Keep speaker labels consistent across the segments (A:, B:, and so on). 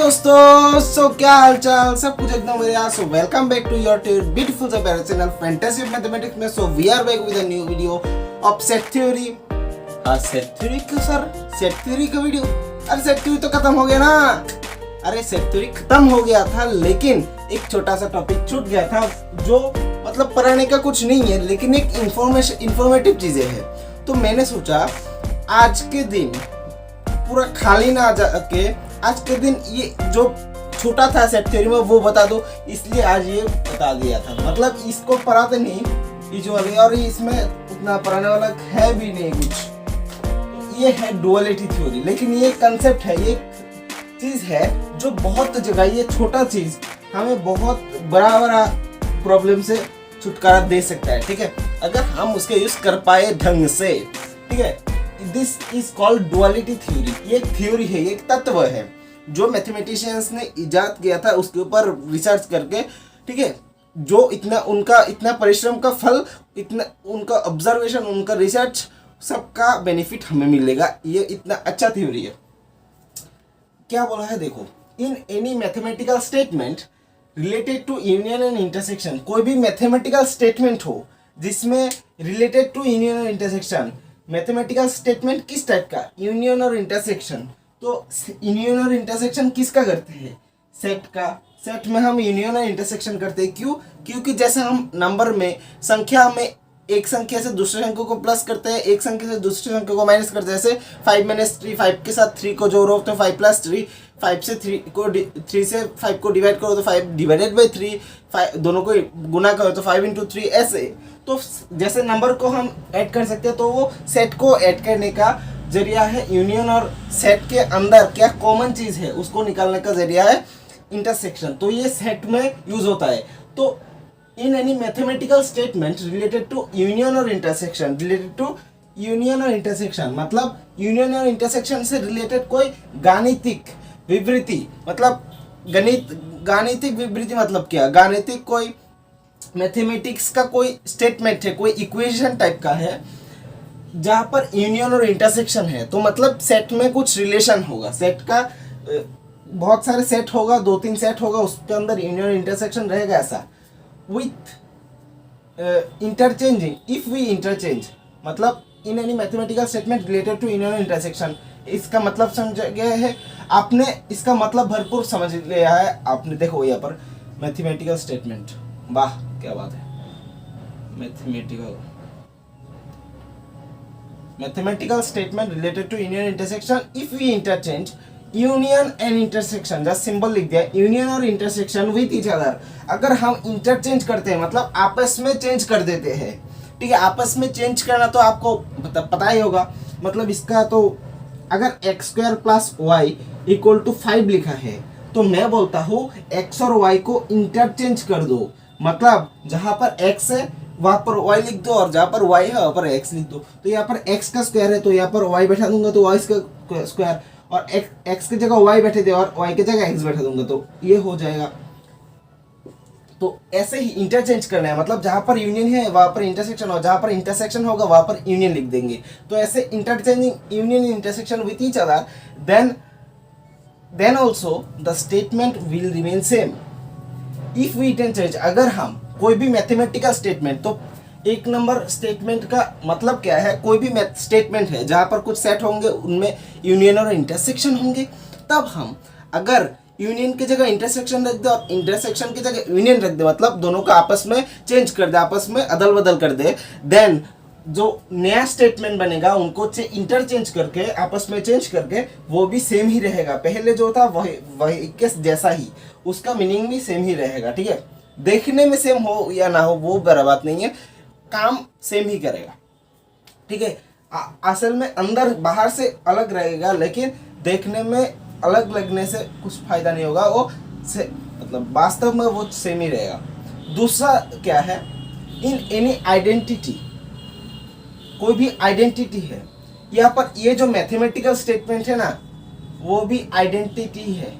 A: दोस्तों, क्या हाल चाल, सब कुछ एकदम बढ़िया। So welcome back to your beautiful channel Fantasy Mathematics में। So we are back with a new video of set theory. Set theory क्यों सर? सेट थ्योरी का वीडियो? अरे सेट थ्योरी तो खत्म हो गया ना। अरे सेट थ्योरी खत्म हो गया था, लेकिन एक छोटा सा टॉपिक छूट गया था जो मतलब पढ़ाने का कुछ नहीं है, लेकिन एक इंफॉर्मेटिव चीजें है। तो मैंने सोचा आज के दिन पूरा खाली ना जाके आज के दिन ये जो छोटा था सेट थ्योरी में वो बता दो, इसलिए आज ये बता दिया था। मतलब इसको पढ़ाते नहीं यूजुअली, और इसमें उतना पढ़ाने वाला है भी नहीं कुछ। तो ये है डुअलिटी थ्योरी, लेकिन ये कंसेप्ट है, ये चीज है जो बहुत जगह, ये छोटा चीज हमें बहुत बड़ा प्रॉब्लम से छुटकारा दे सकता है। ठीक है, अगर हम उसके यूज कर पाए ढंग से। ठीक है, this is called duality theory. ये एक थ्योरी है, ये एक तत्व है जो मैथमेटिशियंस ने इजाद किया था उसके ऊपर रिसर्च करके। ठीक है, जो इतना परिश्रम का फल, इतना उनका ऑब्जर्वेशन, उनका रिसर्च, सबका बेनिफिट हमें मिलेगा। ये इतना अच्छा थ्योरी है। क्या बोला है देखो, in any mathematical statement related to union and intersection, कोई भी मैथमेटिकल स्टेटमेंट हो जिसमें रिलेटेड टू यूनियन और इंटरसेक्शन। मैथमेटिकल स्टेटमेंट किस टाइप का? यूनियन और इंटरसेक्शन। तो यूनियन और इंटरसेक्शन किसका करते हैं? सेट का। सेट में हम यूनियन और इंटरसेक्शन करते हैं। क्यों? क्योंकि जैसे हम नंबर में, संख्या में एक संख्या से दूसरे संख्या को प्लस करते हैं, एक संख्या से दूसरी संख्या को माइनस करते हैं। जैसे 5 - 3, 5 के साथ 3 को जोड़ो तो 5 + 3, 5 से 3 से 5 को डिवाइड करो तो 5 / 3, 5 दोनों को गुना करो तो 5 × 3। ऐसे तो जैसे नंबर को हम ऐड कर सकते हैं, तो वो सेट को ऐड करने का जरिया है यूनियन, और सेट के अंदर क्या कॉमन चीज है उसको निकालने का जरिया है इंटरसेक्शन। तो ये सेट में यूज होता है। तो in any mathematical statement related to union और इंटरसेक्शन, मतलब यूनियन और इंटरसेक्शन से रिलेटेड कोई गाणितिक विवृत्ति, मतलब गाणितिक विवृत्ति मतलब क्या? गाणितिक कोई मैथमेटिक्स का कोई स्टेटमेंट है, कोई इक्वेशन टाइप का है जहां पर यूनियन और इंटरसेक्शन है। तो मतलब सेट में कुछ रिलेशन होगा, सेट का बहुत सारे सेट होगा, 2-3 सेट होगा, उसके अंदर यूनियन और इंटरसेक्शन रहेगा। ऐसा with interchanging, if we interchange, मतलब in any mathematical statement related to union और इंटरसेक्शन। इसका मतलब समझ गया है आपने? इसका मतलब भरपूर समझ लिया है आपने। देखो यहाँ पर मैथमेटिकल स्टेटमेंट, वाह क्या बात है। Mathematical statement related to union intersection if we interchange union and intersection, just symbol लिख दिया, यूनियन और इंटरसेक्शन विथ ईच अदर। अगर हम इंटरचेंज करते हैं मतलब आपस में चेंज कर देते हैं। ठीक है, आपस में चेंज करना तो आपको पता ही होगा। मतलब इसका तो अगर x² + y = 5 लिखा है, तो मैं बोलता हूँ x और y को इंटरचेंज कर दो। मतलब जहां पर x है वहां पर y लिख दो, और जहां पर y है वहां पर x लिख दो। तो यहाँ पर x का स्क्वायर है तो यहाँ पर y बैठा दूंगा तो y का स्क्वायर, और x की जगह y बैठे थे और y की जगह x बैठा दूंगा, तो ये हो जाएगा। तो ऐसे ही इंटरचेंज करना है, मतलब जहां पर यूनियन है वहां पर इंटरसेक्शन होगा, जहां पर इंटरसेक्शन होगा वहां पर यूनियन लिख देंगे। तो ऐसे interchanging union intersection with each other, then also the statement will remain same. If we interchange, अगर हम कोई भी मैथमेटिकल स्टेटमेंट, तो एक नंबर स्टेटमेंट का मतलब क्या है? कोई भी स्टेटमेंट है जहां पर कुछ सेट होंगे, उनमें यूनियन और इंटरसेक्शन होंगे। तब हम अगर यूनियन की जगह इंटरसेक्शन रख दे और इंटरसेक्शन की जगह यूनियन रख दे, मतलब दोनों को आपस में चेंज कर दे, आपस में अदल बदल कर दे, देन जो नया स्टेटमेंट बनेगा उनको इंटरचेंज करके, आपस में चेंज करके, वो भी सेम ही रहेगा। पहले जो था वही के जैसा ही, उसका मीनिंग भी सेम ही रहेगा। ठीक है, देखने में सेम हो या ना हो वो बड़ा बात नहीं है, काम सेम ही करेगा। ठीक है, असल में अंदर बाहर से अलग रहेगा, लेकिन देखने में अलग लगने से कुछ फायदा नहीं होगा, वो से मतलब वास्तव में वो सेम ही रहेगा। दूसरा क्या है? इन एनी आइडेंटिटी, कोई भी आइडेंटिटी है, यहाँ पर ये जो मैथमेटिकल स्टेटमेंट है ना, वो भी आइडेंटिटी है,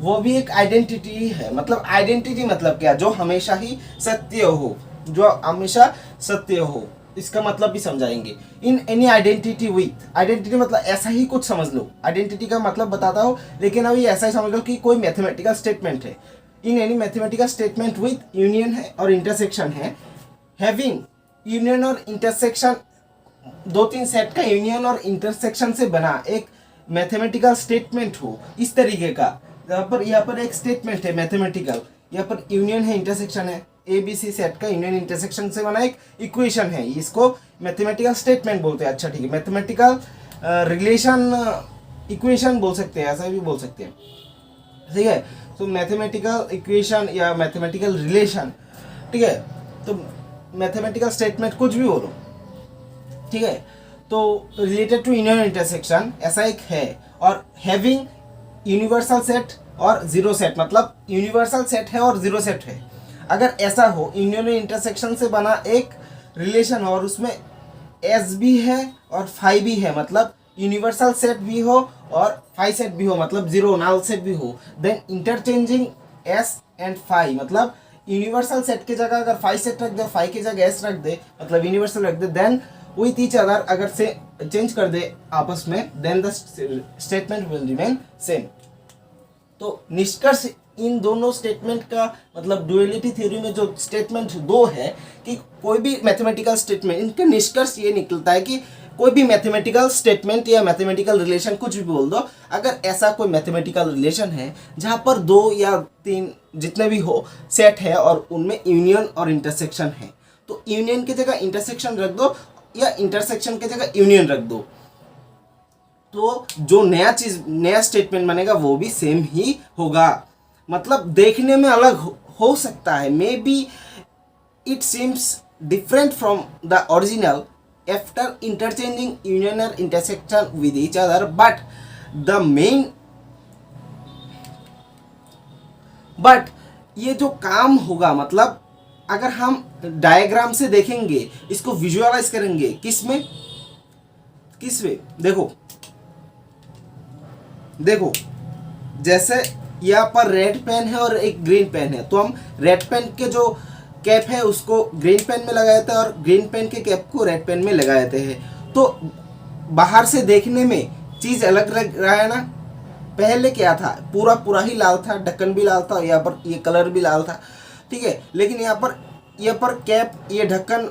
A: वो भी एक आइडेंटिटी है। मतलब आइडेंटिटी मतलब क्या? जो हमेशा ही सत्य हो, जो हमेशा सत्य हो। इसका मतलब भी समझाएंगे। In any identity with, identity मतलब ऐसा ही कुछ समझ लो, आइडेंटिटी का मतलब बताता हूँ, लेकिन अभी ऐसा ही समझ लो कि कोई मैथमेटिकल स्टेटमेंट है। इन any mathematical statement with union है और इंटरसेक्शन है, हैविंग यूनियन और इंटरसेक्शन, दो तीन सेट का यूनियन और इंटरसेक्शन से बना एक मैथमेटिकल स्टेटमेंट हो इस तरीके का। यहाँ पर एक स्टेटमेंट है मैथमेटिकल, यहाँ पर यूनियन है, इंटरसेक्शन है, ए बी सी सेट का यूनियन इंटरसेक्शन से बना एक इक्वेशन है, इसको मैथमेटिकल स्टेटमेंट बोलते हैं। अच्छा ठीक है, मैथमेटिकल रिलेशन इक्वेशन बोल सकते हैं, ऐसा भी बोल सकते हैं, ठीक है। तो मैथमेटिकल इक्वेशन या मैथमेटिकल रिलेशन, ठीक है, तो मैथमेटिकल स्टेटमेंट कुछ भी बोलो, ठीक है। तो रिलेटेड टू यूनियन इंटरसेक्शन ऐसा एक है, और हैविंग यूनिवर्सल सेट और जीरो सेट, मतलब यूनिवर्सल सेट है और जीरो सेट है। अगर ऐसा हो, यूनियन इंटरसेक्शन से बना एक रिलेशन हो और उसमें एस भी है और फाई भी है, मतलब यूनिवर्सल सेट भी हो और फाई सेट भी हो, मतलब जीरो नल सेट भी हो, then interchanging S and phi, मतलब यूनिवर्सल सेट की जगह अगर फाई सेट रख दे, फाई की जगह एस रख दे, मतलब यूनिवर्सल रख दे, देन विथ ईच अदर अगर से चेंज कर दे आपस में, then the statement will remain same. तो निष्कर्ष इन दोनों स्टेटमेंट का, मतलब डुअलिटी थ्योरी में जो स्टेटमेंट दो है कि कोई भी मैथमेटिकल स्टेटमेंट, इनका निष्कर्ष ये निकलता है कि कोई भी मैथमेटिकल स्टेटमेंट या मैथमेटिकल रिलेशन कुछ भी बोल दो, अगर ऐसा कोई मैथमेटिकल रिलेशन है जहाँ पर दो या तीन जितने भी हो सेट है और उनमें यूनियन और इंटरसेक्शन है, तो यूनियन की जगह इंटरसेक्शन रख दो या इंटरसेक्शन की जगह यूनियन रख दो, तो जो नया स्टेटमेंट बनेगा वो भी सेम ही होगा। मतलब देखने में अलग हो सकता है, maybe it seems different from the original after interchanging union और intersection with each other, but ये जो काम होगा, मतलब अगर हम डायग्राम से देखेंगे, इसको विजुअलाइज करेंगे, किसमें देखो जैसे यहाँ पर रेड पेन है और एक ग्रीन पेन है, तो हम रेड पेन के जो कैप है उसको ग्रीन पेन में लगाए थे और ग्रीन पेन के कैप को रेड पेन में लगाए थे, तो बाहर से देखने में चीज़ अलग लग रहा है ना। पहले क्या था, पूरा ही लाल था, ढक्कन भी लाल था, यहाँ पर ये कलर भी लाल था, ठीक है, लेकिन यहाँ पर कैप, ये ढक्कन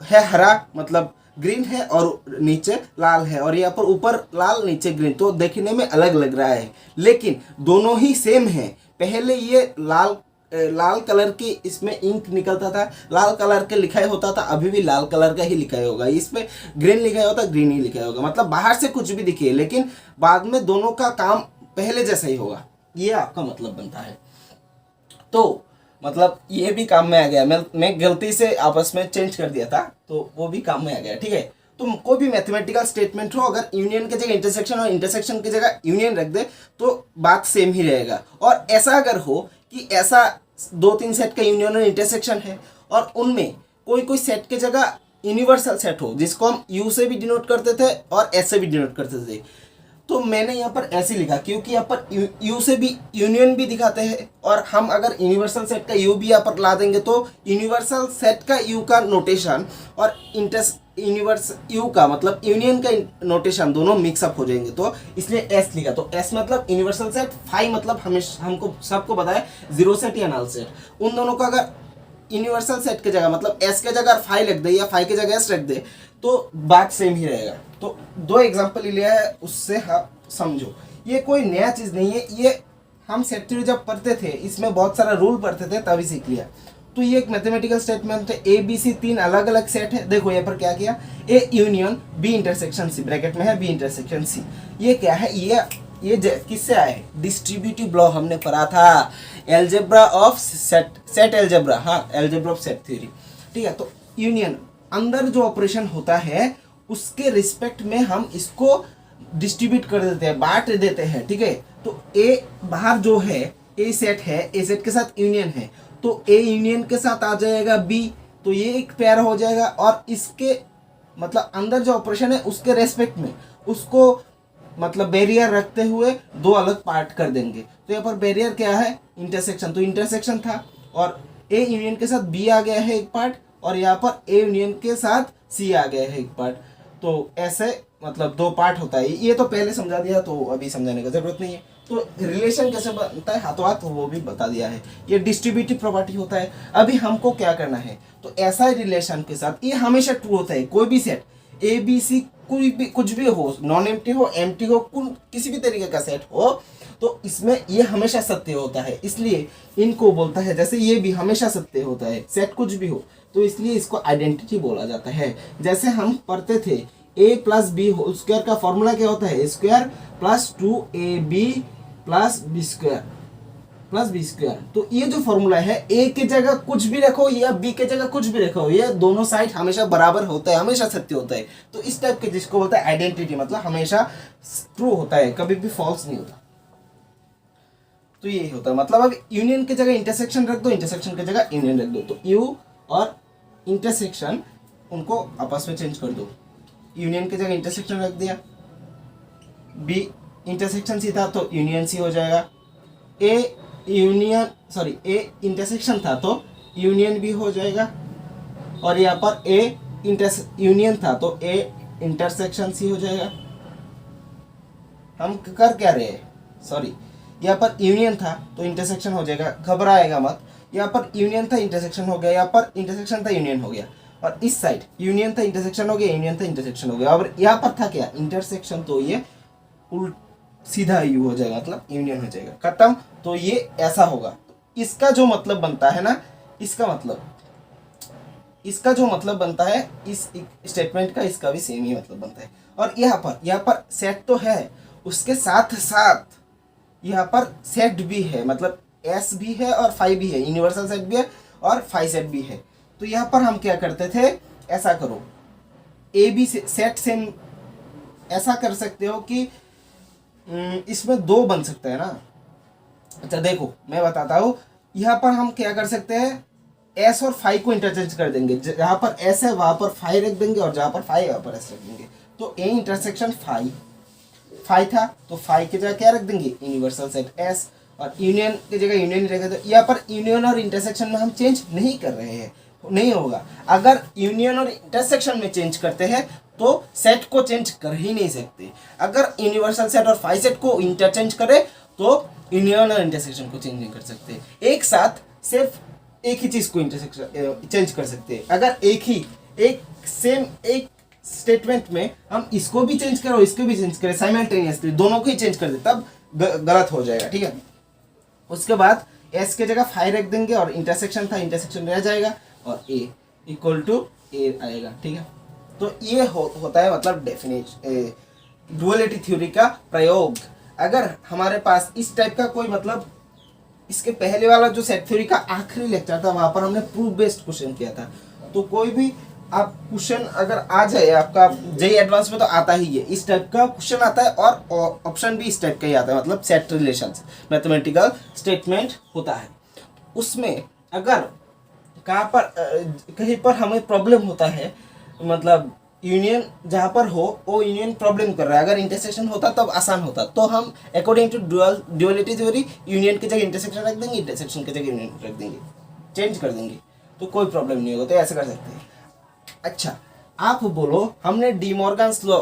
A: है हरा, मतलब ग्रीन है, और नीचे लाल है, और यहाँ पर ऊपर लाल नीचे ग्रीन, तो देखने में अलग लग रहा है, लेकिन दोनों ही सेम है। पहले ये लाल कलर की इसमें इंक निकलता था, लाल कलर के लिखाई होता था, अभी भी लाल कलर का ही लिखाई होगा, इसमें ग्रीन लिखाई होता, ग्रीन ही लिखाई होगा, मतलब बाहर से कुछ भी दिखे, लेकिन बाद में दोनों का काम पहले जैसा ही होगा, ये आपका मतलब बनता है। तो मतलब ये भी काम में आ गया, मैं गलती से आपस में चेंज कर दिया था, तो वो भी काम में आ गया, ठीक है। तो कोई भी मैथमेटिकल स्टेटमेंट हो, अगर यूनियन की जगह इंटरसेक्शन और इंटरसेक्शन की जगह यूनियन रख दे तो बात सेम ही रहेगा। और ऐसा अगर हो कि ऐसा दो तीन सेट का यूनियन और इंटरसेक्शन है और उनमें कोई सेट की जगह यूनिवर्सल सेट हो, जिसको हम यू से भी डिनोट करते थे और एस से भी डिनोट करते थे, तो मैंने यहाँ पर ऐसे लिखा क्योंकि यहाँ पर यू से भी यूनियन भी दिखाते हैं, और हम अगर यूनिवर्सल सेट का यू भी यहाँ पर ला देंगे तो यूनिवर्सल सेट का यू का नोटेशन और यूनिवर्स यू का मतलब यूनियन का नोटेशन दोनों मिक्सअप हो जाएंगे, तो इसलिए एस लिखा। तो एस मतलब यूनिवर्सल सेट, फाई मतलब हमको सबको पता है जीरो सेट या नल सेट, उन दोनों का अगर यूनिवर्सल सेट की जगह मतलब एस के जगह फाई रख दे या फाई की जगह एस रख दे तो बात सेम ही रहेगा। तो दो एग्जांपल लिया है, उससे आप समझो, ये कोई नया चीज़ नहीं है, ये हम सेट थ्योरी जब पढ़ते थे इसमें बहुत सारा रूल पढ़ते थे तभी सीख लिया। तो ये एक मैथमेटिकल स्टेटमेंट है, ए बी सी तीन अलग अलग सेट है। देखो यहाँ पर क्या किया, A union B intersection C, bracket में है बी इंटरसेक्शन सी, ये क्या है, ये किससे आए, डिस्ट्रीब्यूटिव लॉ हमने पढ़ा था, एल्जेब्रा ऑफ सेट एल्जेब्रा, हाँ एल्जेब्रा ऑफ सेट थ्योरी, ठीक है। तो यूनियन अंदर जो ऑपरेशन होता है उसके रिस्पेक्ट में हम इसको डिस्ट्रीब्यूट कर देते हैं, बांट देते हैं, ठीक है। तो ए बाहर जो है ए सेट है, ए सेट के साथ यूनियन है, तो ए यूनियन के साथ आ जाएगा बी, तो ये एक पेयर हो जाएगा, और इसके मतलब अंदर जो ऑपरेशन है उसके रेस्पेक्ट में उसको मतलब बैरियर रखते हुए दो अलग पार्ट कर देंगे। तो यहाँ पर बैरियर क्या है, इंटरसेक्शन, तो इंटरसेक्शन था और ए यूनियन के साथ बी आ गया है एक पार्ट, और यहाँ पर ए यूनियन के साथ सी आ गया है एक पार्ट। तो ऐसे मतलब दो पार्ट होता है, ये तो पहले समझा दिया तो अभी समझाने की जरूरत नहीं है। तो रिलेशन कैसे बनता है हाथों हाथ वो भी बता दिया है। ये डिस्ट्रीब्यूटिव प्रॉपर्टी होता है। अभी हमको क्या करना है, तो ऐसा रिलेशन के साथ ये हमेशा ट्रू होता है। कोई भी सेट ए बी सी कुछ भी हो, नॉन एम्प्टी हो, एम्प्टी हो, किसी भी तरीके का सेट हो, तो इसमें ये हमेशा सत्य होता है। इसलिए इनको बोलता है, जैसे ये भी हमेशा सत्य होता है, सेट कुछ भी हो, तो इसलिए इसको आइडेंटिटी बोला जाता है। जैसे हम पढ़ते थे a plus B whole square का फॉर्मूला क्या होता है, square plus 2ab plus B square plus B square. तो ये जो फॉर्मूला है, a की जगह कुछ भी रखो या b की जगह कुछ भी रखो, ये दोनों साइड हमेशा बराबर होता है, हमेशा सत्य होता है। तो इस टाइप के जिसको बोलता है आइडेंटिटी, मतलब हमेशा ट्रू होता है, कभी भी फॉल्स नहीं होता। तो यही होता है। मतलब अब यूनियन की जगह इंटरसेक्शन रख दो, इंटरसेक्शन की जगह यूनियन रख दो, तो यू और इंटरसेक्शन उनको आपस में चेंज कर दो। यूनियन की जगह इंटरसेक्शन रख दिया, बी इंटरसेक्शन सी था तो यूनियन सी हो जाएगा, ए इंटरसेक्शन था तो यूनियन बी हो जाएगा, और यहाँ पर ए यूनियन था तो ए इंटरसेक्शन सी हो जाएगा। हम कर क्या रहे हैं, सॉरी, यहाँ पर यूनियन था तो इंटरसेक्शन हो जाएगा, घबराएगा मत। यहाँ पर यूनियन था इंटरसेक्शन हो गया, यहाँ पर इंटरसेक्शन था यूनियन हो गया, और इस साइड यूनियन था इंटरसेक्शन हो गया, यूनियन था इंटरसेक्शन हो गया। और यहाँ पर था क्या, इंटरसेक्शन, तो ये सीधा यू हो जाएगा, मतलब यूनियन हो जाएगा, खत्म। तो ये ऐसा होगा। इसका जो मतलब बनता है ना, इसका जो मतलब बनता है इस स्टेटमेंट का, इसका भी सेम ही मतलब बनता है। और यहाँ पर सेट तो है, उसके साथ साथ यहाँ पर सेट भी है, मतलब एस भी है और फाई भी है, यूनिवर्सल सेट भी है और फाई सेट भी है। तो यहाँ पर हम क्या करते थे, ऐसा करो, ए बी सेट सेम ऐसा कर सकते हो कि इसमें दो बन सकते हैं ना। अच्छा देखो मैं बताता हूँ, यहाँ पर हम क्या कर सकते हैं, एस और फाई को इंटरचेंज कर देंगे, जहाँ पर एस है वहाँ पर फाई रख देंगे, और जहाँ पर फाई है वहाँ पर एस रख देंगे। तो ए इंटरसेक्शन फाई था तो फाई की जगह क्या रख देंगे, यूनिवर्सल सेट एस, और यूनियन की जगह यूनियन रखेंगे। तो यहाँ पर यूनियन और इंटरसेक्शन में हम चेंज नहीं कर रहे हैं, नहीं होगा। अगर यूनियन और इंटरसेक्शन में चेंज करते हैं तो सेट को चेंज कर ही नहीं सकते। अगर यूनिवर्सल सेट और फाई सेट को इंटरचेंज करे तो यूनियन और इंटरसेक्शन को चेंज नहीं कर सकते। एक साथ सिर्फ एक ही चीज को इंटरसेक्शन चेंज कर सकते हैं। अगर एक स्टेटमेंट में हम इसको भी चेंज करो, इसको भी चेंज करें साइमल्टेनियसली, दोनों को ही चेंज कर दे, तब गलत हो जाएगा, ठीक है। उसके बाद एस के जगह फाई रख देंगे, और इंटरसेक्शन था इंटरसेक्शन रह जाएगा, और ए इक्वल टू ए आएगा, ठीक है। तो ये होता है मतलब डुअलिटी थ्योरी का प्रयोग। अगर हमारे पास इस टाइप का कोई, मतलब इसके पहले वाला जो सेट थ्योरी का आखिरी लेक्चर था, वहां पर हमने प्रूफ बेस्ड क्वेश्चन किया था। तो कोई भी आप क्वेश्चन अगर आ जाए आपका जेईई एडवांस में, तो आता ही है इस टाइप का क्वेश्चन आता है, और ऑप्शन भी इस टाइप का ही आता है, मतलब सेट रिलेशंस मैथमेटिकल स्टेटमेंट होता है। उसमें अगर कहीं पर हमें प्रॉब्लम होता है, मतलब यूनियन जहाँ पर हो वो यूनियन प्रॉब्लम कर रहा है, अगर इंटरसेक्शन होता तब आसान होता, तो हम according to duality theory union की जगह इंटरसेक्शन रख देंगे, इंटरसेक्शन की जगह यूनियन रख देंगे, चेंज कर देंगे, तो कोई प्रॉब्लम नहीं होगा। तो ऐसे कर सकते हैं। अच्छा आप बोलो, हमने डी मॉर्गन्स लॉ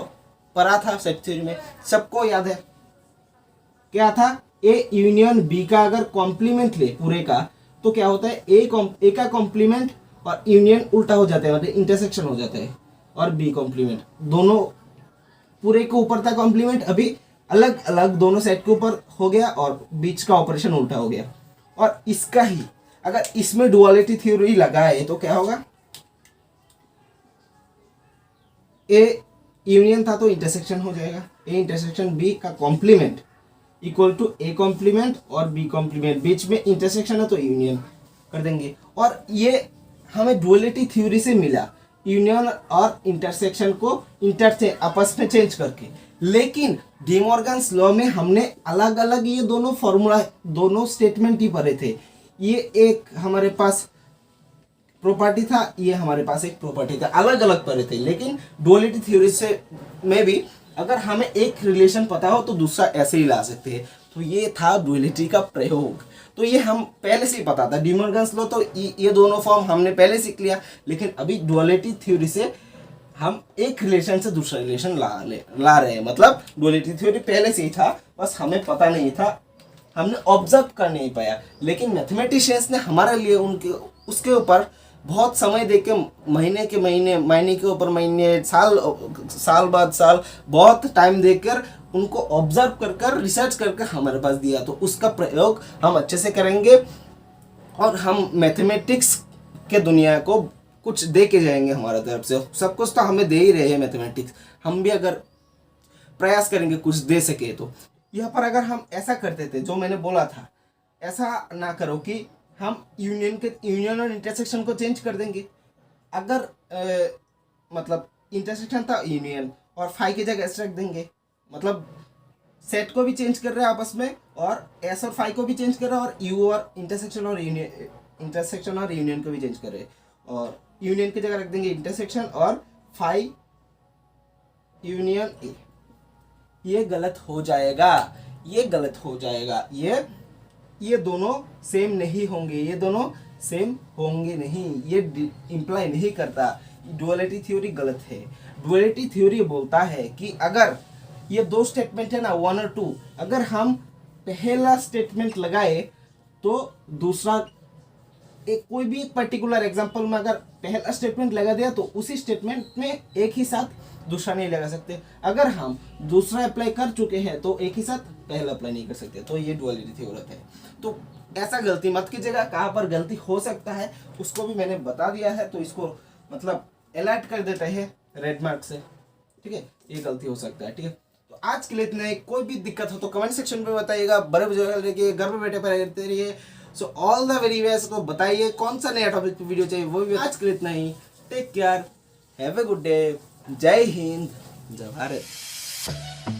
A: पढ़ा था सेट थ्योरी में, सबको याद है क्या था, ए यूनियन बी का अगर कॉम्प्लीमेंट ले पूरे का, तो क्या होता है, ए का कॉम्प्लीमेंट और यूनियन उल्टा हो जाता है, मतलब इंटरसेक्शन हो जाता है, और बी कॉम्प्लीमेंट, दोनों पूरे के ऊपर था कॉम्प्लीमेंट, अभी अलग अलग दोनों सेट के ऊपर हो गया, और बीच का ऑपरेशन उल्टा हो गया। और इसका ही अगर इसमें डुअलिटी थ्योरी लगाए तो क्या होगा, ए यूनियन था तो इंटरसेक्शन हो जाएगा, ए इंटरसेक्शन बी का complement equal to A complement और बी कॉम्प्लीमेंट, बीच में इंटरसेक्शन है तो यूनियन कर देंगे। और ये हमें डुअलिटी थ्योरी से मिला, यूनियन और इंटरसेक्शन को आपस में चेंज करके। लेकिन डी मॉर्गन्स लॉ में हमने अलग अलग ये दोनों फॉर्मूला, दोनों स्टेटमेंट ही पढ़े थे। ये एक हमारे पास प्रॉपर्टी था, ये हमारे पास एक प्रॉपर्टी था, अलग अलग पढ़े थे। लेकिन डुअलिटी थ्योरी से में भी अगर हमें एक रिलेशन पता हो तो दूसरा ऐसे ही ला सकते हैं। तो ये था डुअलिटी का प्रयोग। तो ये हम पहले से ही पता था, डी मॉर्गन्स लॉ, तो ये दोनों फॉर्म हमने पहले सीख लिया। लेकिन अभी डुअलिटी थ्योरी से हम एक रिलेशन से दूसरा रिलेशन ला रहे हैं। मतलब डुअलिटी थ्योरी पहले से ही था, बस हमें पता नहीं था, हमने ऑब्जर्व कर नहीं पाया। लेकिन मैथमेटिशियंस ने हमारे लिए उनके उसके ऊपर बहुत समय दे के, महीने के महीने, महीने के ऊपर महीने, साल बाद साल, बहुत टाइम देकर उनको ऑब्जर्व कर कर, रिसर्च कर कर हमारे पास दिया। तो उसका प्रयोग हम अच्छे से करेंगे और हम मैथमेटिक्स के दुनिया को कुछ दे के जाएंगे हमारा तरफ से। सब कुछ तो हमें दे ही रहे हैं मैथमेटिक्स, हम भी अगर प्रयास करेंगे कुछ दे सके तो। यहाँ पर अगर हम ऐसा करते थे जो मैंने बोला था, ऐसा ना करो कि हम यूनियन और इंटरसेक्शन को चेंज कर देंगे। अगर मतलब इंटरसेक्शन था यूनियन, और फाई की जगह एस रख देंगे। मतलब सेट को भी चेंज कर रहे हैं आपस में, और एस और फाई को भी चेंज कर रहे हैं, और यू और इंटरसेक्शन और यूनियन को भी चेंज कर रहे हैं। और यूनियन की जगह रख देंगे इंटरसेक्शन, और फाई यूनियन ए। ये गलत हो जाएगा, ये गलत हो जाएगा। ये दोनों सेम नहीं होंगे, ये दोनों सेम होंगे नहीं, ये इंप्लाई नहीं करता। डुअलिटी थ्योरी गलत है। डुअलिटी थ्योरी बोलता है कि अगर ये दो स्टेटमेंट है ना, 1 और 2, अगर हम पहला स्टेटमेंट लगाए तो दूसरा, कोई भी एक पर्टिकुलर एग्जांपल में अगर पहला स्टेटमेंट लगा दिया तो उसी स्टेटमेंट में एक ही साथ दूसरा नहीं लगा सकते। अगर हम दूसरा अप्लाई कर चुके हैं तो एक ही साथ पहला अप्लाई नहीं कर सकते। तो ये डुअलिटी थ्योरम है। तो ऐसा गलती मत कीजिएगा। कहाँ पर गलती हो सकता है उसको भी मैंने बता दिया है, तो इसको मतलब अलर्ट कर देते हैं रेड मार्क से, ठीक है। ये गलती हो सकता है, ठीक है। तो आज के लिए इतना ही। कोई भी दिक्कत हो तो कमेंट सेक्शन में बताइएगा। बड़े बुजुर्ग रहिए, घर में बैठे रहते रहिए। So all the very best. को बताइए कौन सा नया टॉपिक पे वीडियो चाहिए, वो भी। आज के लिए इतना ही। Take care, have a good day. जय हिंद, जय भारत।